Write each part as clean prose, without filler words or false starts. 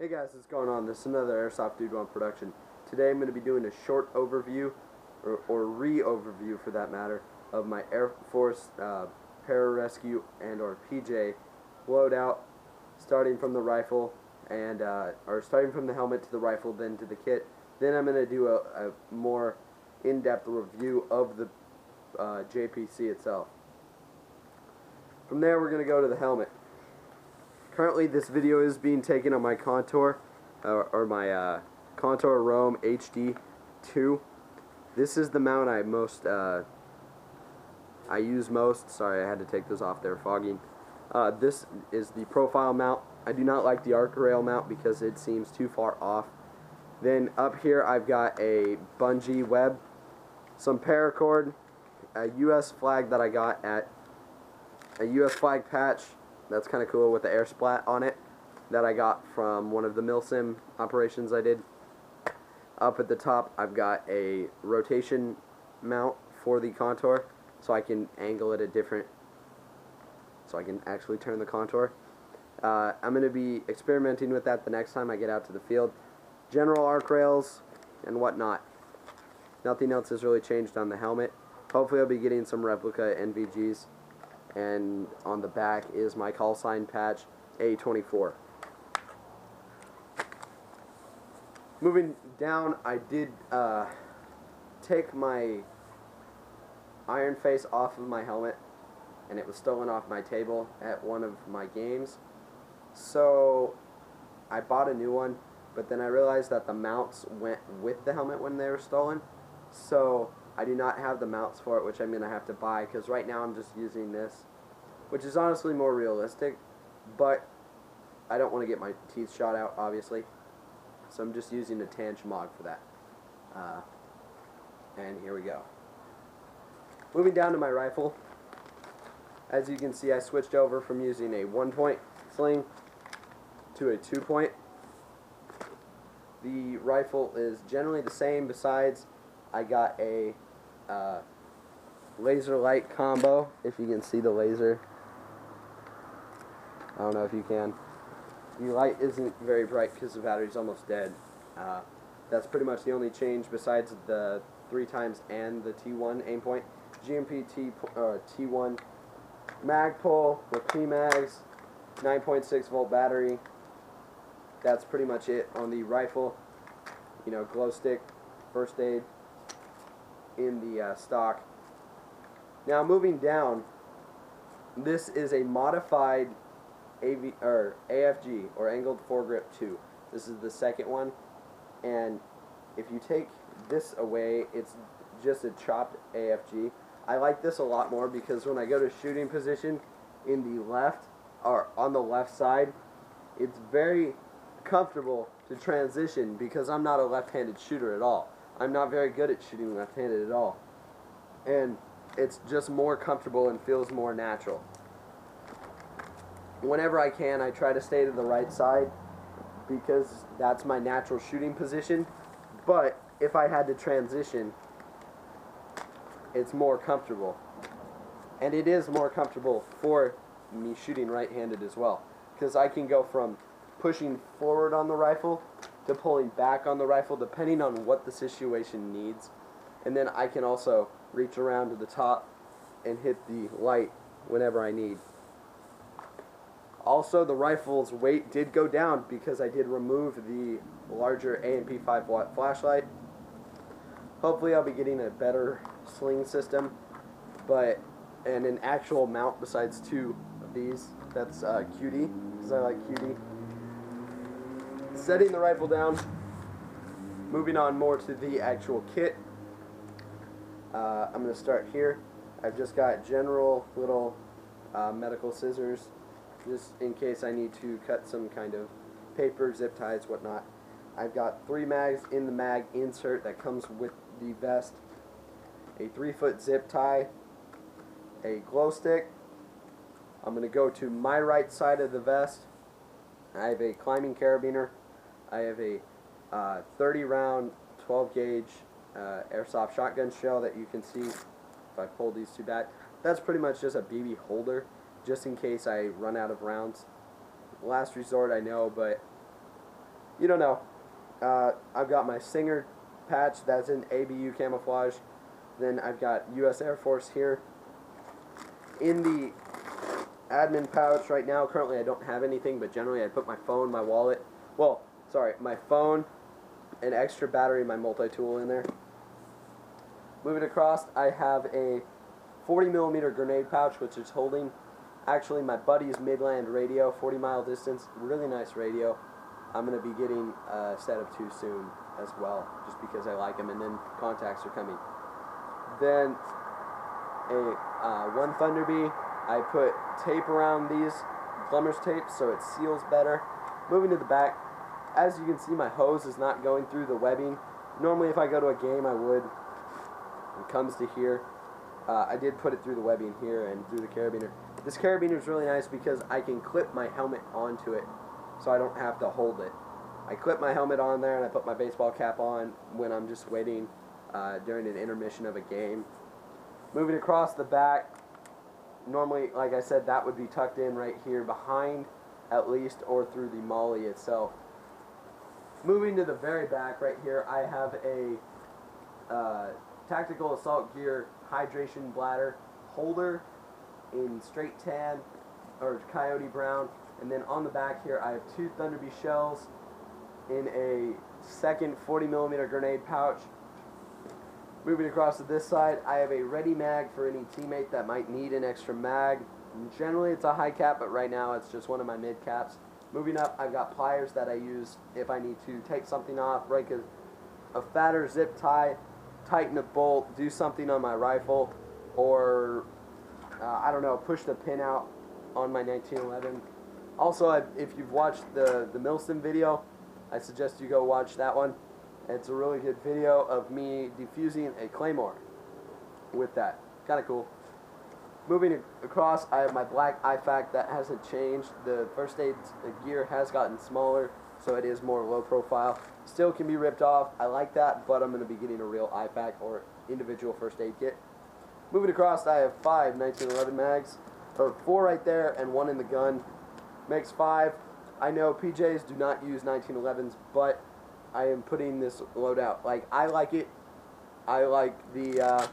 Hey guys, what's going on? This is another Airsoft Dude One production. Today I'm going to be doing a short overview, or re-overview for that matter, of my Air Force Pararescue and or PJ loadout, starting from the rifle and or starting from the helmet to the rifle, then to the kit. Then I'm going to do a more in-depth review of the JPC itself. From there we're going to go to the helmet. Currently, this video is being taken on my Contour, or my Contour Roam HD2. This is the mount I use most. Sorry, I had to take this off there, fogging. This is the profile mount. I do not like the arc rail mount because it seems too far off. Then up here, I've got a bungee web, some paracord, a U.S. flag that I got at a U.S. flag patch. That's kind of cool with the air splat on it that I got from one of the milsim operations I did. Up at the top I've got a rotation mount for the Contour, so I can angle it so I can actually turn the Contour. I'm going to be experimenting with that the next time I get out to the field. General arc rails and whatnot. Nothing else has really changed on the helmet. Hopefully I'll be getting some replica NVGs. And on the back is my call sign patch, A24. Moving down, I did take my iron face off of my helmet, and it was stolen off my table at one of my games. So I bought a new one, but then I realized that the mounts went with the helmet when they were stolen. So I do not have the mounts for it, which I'm going to have to buy, because right now I'm just using this, which is honestly more realistic, but I don't want to get my teeth shot out, obviously. So I'm just using a Tanch Mod for that. And here we go. Moving down to my rifle. As you can see, I switched over from using a 1-point sling to a 2-point. The rifle is generally the same, besides I got a laser light combo, if you can see the laser. I don't know if you can. The light isn't very bright because the battery's almost dead. That's pretty much the only change besides the 3x and the T1 aim point. GMP T1 mag pull with P-mags, 9.6 volt battery. That's pretty much it on the rifle. You know, glow stick, first aid in the stock. Now moving down, this is a modified AFG, or angled foregrip 2. This is the second one, and if you take this away, it's just a chopped AFG. I like this a lot more because when I go to shooting position in the left, or on the left side, it's very comfortable to transition because I'm not a left-handed shooter at all. I'm not very good at shooting left-handed at all. And it's just more comfortable and feels more natural. Whenever I can, I try to stay to the right side because that's my natural shooting position. But if I had to transition, it's more comfortable. And it is more comfortable for me shooting right-handed as well, because I can go from pushing forward on the rifle to pulling back on the rifle depending on what the situation needs. And then I can also reach around to the top and hit the light whenever I need. Also, the rifle's weight did go down because I did remove the larger A&P 5-watt flashlight. Hopefully I'll be getting a better sling system, and an actual mount besides two of these. That's QD, because I like QD. Setting the rifle down, moving on more to the actual kit. I'm going to start here. I've just got general little medical scissors, just in case I need to cut some kind of paper, zip ties, whatnot. I've got 3 mags in the mag insert that comes with the vest, a 3-foot zip tie, a glow stick. I'm going to go to my right side of the vest. I have a climbing carabiner. I have a 30-round 12-gauge Airsoft shotgun shell that you can see if I pull these two back. That's pretty much just a BB holder, just in case I run out of rounds. Last resort, I know, but you don't know, I've got my Singer patch that's in ABU camouflage. Then I've got U.S. Air Force here. In the admin pouch right now, currently I don't have anything, but generally I put my phone, my wallet, well, sorry, my phone, an extra battery, my multi-tool in there. Moving across, I have a 40mm grenade pouch, which is holding actually my buddy's Midland radio, 40-mile distance, really nice radio. I'm going to be getting a set of 2 soon as well, just because I like them, and then contacts are coming. Then one Thunderbee, I put tape around these, plumber's tape, so it seals better. Moving to the back, as you can see, my hose is not going through the webbing. Normally if I go to a game I would. It comes to here. I did put it through the webbing here and through the carabiner. This carabiner is really nice because I can clip my helmet onto it, so I don't have to hold it. I clip my helmet on there and I put my baseball cap on when I'm just waiting during an intermission of a game. Moving across the back, normally, like I said, that would be tucked in right here behind, at least, or through the molly itself. Moving to the very back right here, I have a tactical assault gear hydration bladder holder in straight tan or coyote brown, and then on the back here I have 2 Thunderbee shells in a second 40mm grenade pouch. Moving across to this side, I have a ready mag for any teammate that might need an extra mag. Generally it's a high cap, but right now it's just one of my mid caps. Moving up, I've got pliers that I use if I need to take something off, break a fatter zip tie, tighten a bolt, do something on my rifle, or I don't know, push the pin out on my 1911. Also, if you've watched the Milston video, I suggest you go watch that one. It's a really good video of me defusing a claymore with that. Kind of cool. Moving across, I have my black IFAK that hasn't changed. The first aid gear has gotten smaller, so it is more low profile. Still can be ripped off. I like that, but I'm going to be getting a real IFAK or individual first aid kit. Moving across, I have 5 1911 mags, or 4 right there and 1 in the gun. Makes 5. I know PJs do not use 1911s, but I am putting this loadout. Like, I like it. I like the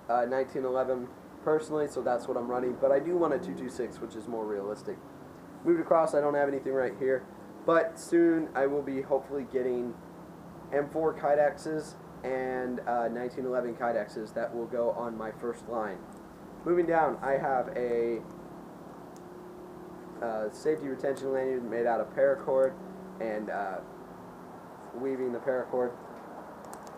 1911 personally, so that's what I'm running. But I do want a 226, which is more realistic. Moved across, I don't have anything right here. But soon I will be hopefully getting M4 Kydexes and 1911 Kydexes that will go on my first line. Moving down, I have a safety retention lanyard made out of paracord and weaving the paracord,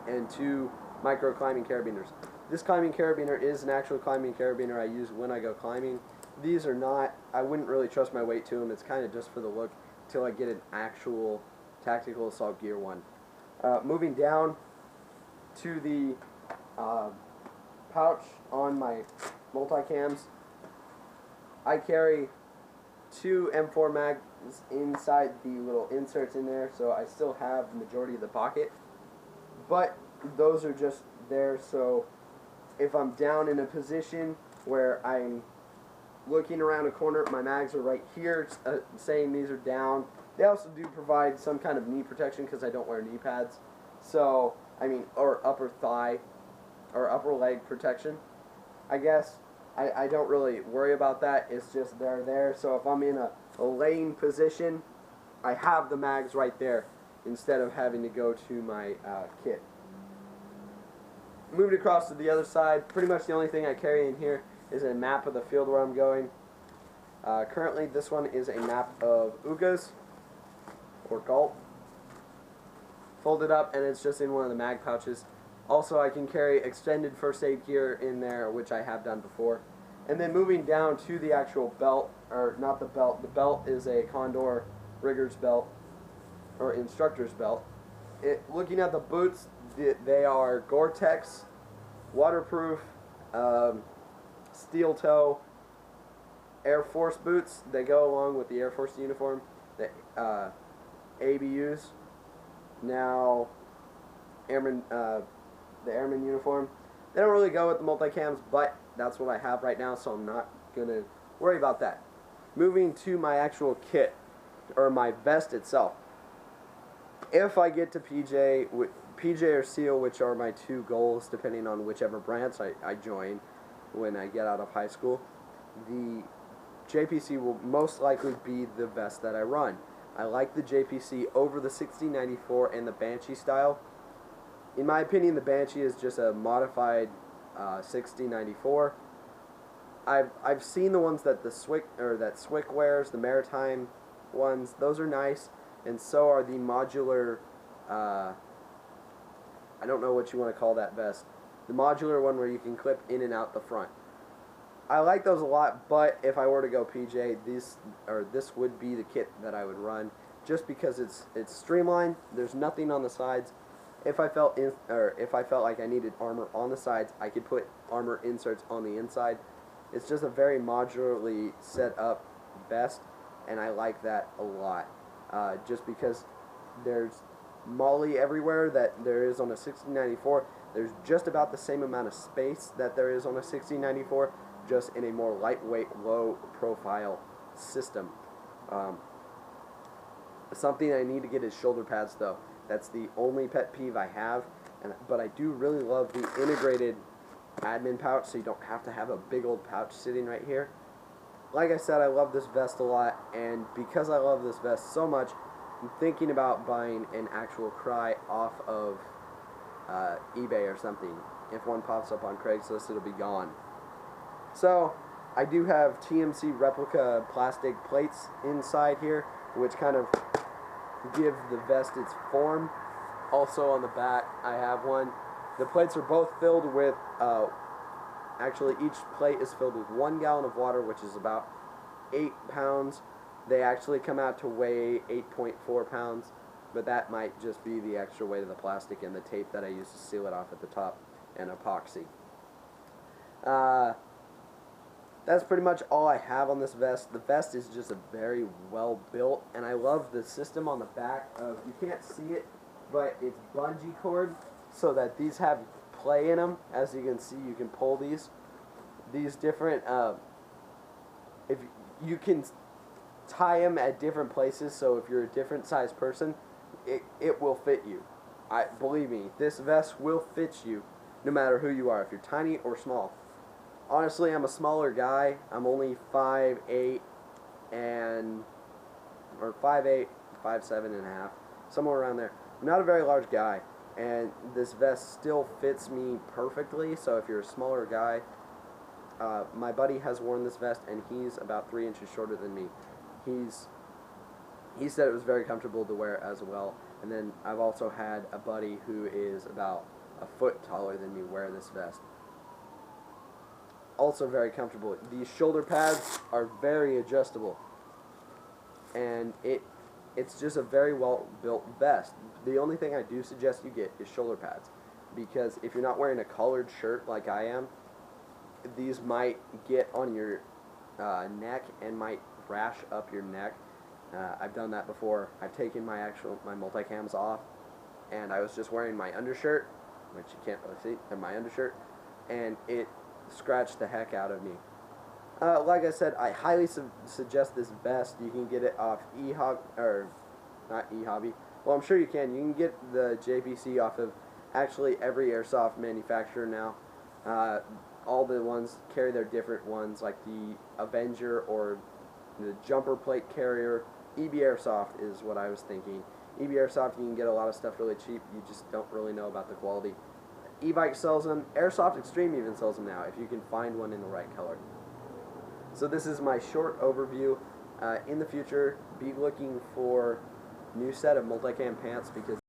and 2 micro climbing carabiners. This climbing carabiner is an actual climbing carabiner I use when I go climbing. These are not, I wouldn't really trust my weight to them. It's kind of just for the look until I get an actual tactical assault gear one. Moving down to the pouch on my multicams, I carry 2 M4 mags inside the little inserts in there, so I still have the majority of the pocket, but those are just there so if I'm down in a position where I'm looking around a corner, my mags are right here saying these are down. They also do provide some kind of knee protection because I don't wear knee pads, so I mean, or upper thigh or upper leg protection, I guess. I don't really worry about that. It's just they're there. So if I'm in a laying position, I have the mags right there instead of having to go to my kit. Moved across to the other side. Pretty much the only thing I carry in here is a map of the field where I'm going. Currently, this one is a map of Ugas or Galt. Folded up, and it's just in one of the mag pouches. Also, I can carry extended first aid gear in there, which I have done before. And then moving down to the actual belt, or not the belt is a Condor rigger's belt, or instructor's belt. Looking at the boots, they are Gore-Tex, waterproof, steel toe, Air Force boots. They go along with the Air Force uniform, the ABUs. Now, the airman uniform. They don't really go with the multicams, but that's what I have right now, so I'm not going to worry about that. Moving to my actual kit, or my vest itself. if I get to PJ or Seal, which are my two goals, depending on whichever branch I join when I get out of high school, the JPC will most likely be the vest that I run. I like the JPC over the 1694 and the Banshee style. In my opinion, the Banshee is just a modified 1694. I've seen the ones that Swick wears, the Maritime ones. Those are nice, and so are the modular. I don't know what you want to call that vest. The modular one where you can clip in and out the front. I like those a lot, but if I were to go PJ, this would be the kit that I would run, just because it's streamlined. There's nothing on the sides. If I felt like I needed armor on the sides, I could put armor inserts on the inside. It's just a very modularly set up vest, and I like that a lot. Just because there's molly everywhere that there is on a 1694. There's just about the same amount of space that there is on a 1694, just in a more lightweight, low-profile system. Something I need to get is shoulder pads, though. That's the only pet peeve I have, but I do really love the integrated admin pouch, so you don't have to have a big old pouch sitting right here. Like I said, I love this vest a lot, and because I love this vest so much, I'm thinking about buying an actual Cry off of eBay or something. If one pops up on Craigslist, it'll be gone. So, I do have TMC replica plastic plates inside here, which kind of give the vest its form. Also on the back, I have one. The plates are both filled with, actually each plate is filled with 1 gallon of water, which is about 8 pounds. They actually come out to weigh 8.4 pounds, but that might just be the extra weight of the plastic and the tape that I use to seal it off at the top, and epoxy. That's pretty much all I have on this vest. The vest is just a very well built, and I love the system on the back of, you can't see it, but it's bungee cord, so that these have play in them. As you can see, you can pull these different, if you can tie them at different places, so if you're a different size person, it will fit you. Believe me, this vest will fit you no matter who you are, if you're tiny or small. Honestly, I'm a smaller guy. I'm only 5'8", or 5'8", 5'7 and a half, somewhere around there. I'm not a very large guy, and this vest still fits me perfectly. So if you're a smaller guy, my buddy has worn this vest, and he's about 3 inches shorter than me. He said it was very comfortable to wear as well. And then I've also had a buddy who is about a foot taller than me wear this vest. Also very comfortable. These shoulder pads are very adjustable, and it's just a very well built vest. The only thing I do suggest you get is shoulder pads, because if you're not wearing a collared shirt like I am, these might get on your neck and might rash up your neck. I've done that before. I've taken my multicams off, and I was just wearing my undershirt, which you can't really see, and my undershirt, and it scratched the heck out of me. Like I said, I highly suggest this vest. You can get it off not eHobby. Well, I'm sure you can. You can get the JPC off of actually every airsoft manufacturer now. All the ones carry their different ones, like the Avenger or the jumper plate carrier. EB Airsoft is what I was thinking. EB Airsoft, you can get a lot of stuff really cheap. You just don't really know about the quality. E-Bike sells them. Airsoft Extreme even sells them now, if you can find one in the right color. So this is my short overview. In the future, be looking for new set of multicam pants, because